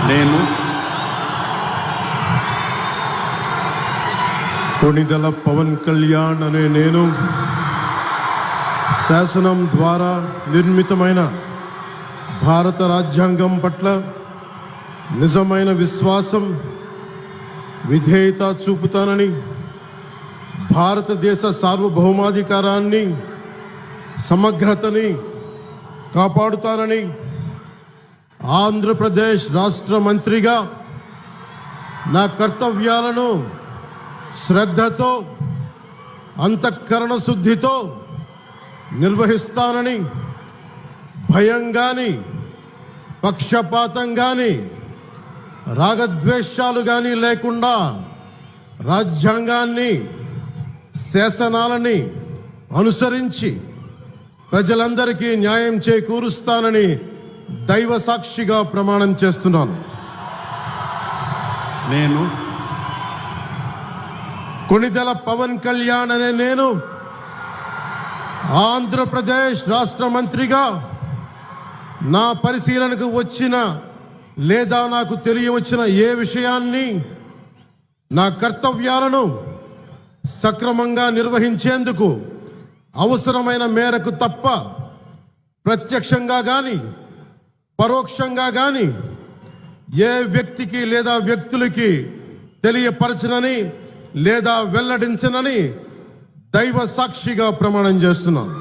నేను కొణిదెల పవన్ కళ్యాణ్ అనే నేను శాసనం ద్వారా నిర్మితమైన భారత రాజ్యాంగం పట్ల నిజమైన విశ్వాసం, విధేయత చూపుతానని, భారతదేశ సార్వభౌమాధికారాన్ని, సమగ్రతని కాపాడుతానని, ఆంధ్రప్రదేశ్ రాష్ట్ర మంత్రిగా నా కర్తవ్యాలను శ్రద్ధతో, అంతఃకరణ శుద్ధితో నిర్వహిస్తానని, భయం కానీ, పక్షపాతం కానీ, రాగద్వేషాలు కానీ లేకుండా రాజ్యాంగాన్ని, శాసనాలని అనుసరించి ప్రజలందరికీ న్యాయం చేకూరుస్తానని దైవ సాక్షిగా ప్రమాణం చేస్తున్నాను. నేను కొణిదెల పవన్ కళ్యాణ్ అనే నేను ఆంధ్రప్రదేశ్ రాష్ట్ర మంత్రిగా నా పరిశీలనకు వచ్చిన లేదా నాకు తెలియవచ్చిన ఏ విషయాన్ని, నా కర్తవ్యాలను సక్రమంగా నిర్వహించేందుకు అవసరమైన మేరకు తప్ప ప్రత్యక్షంగా కానీ పరోక్షంగా కానీ ఏ వ్యక్తికి లేదా వ్యక్తులకి తెలియపరచనని లేదా వెల్లడించనని దైవ సాక్షిగా ప్రమాణం చేస్తున్నాను.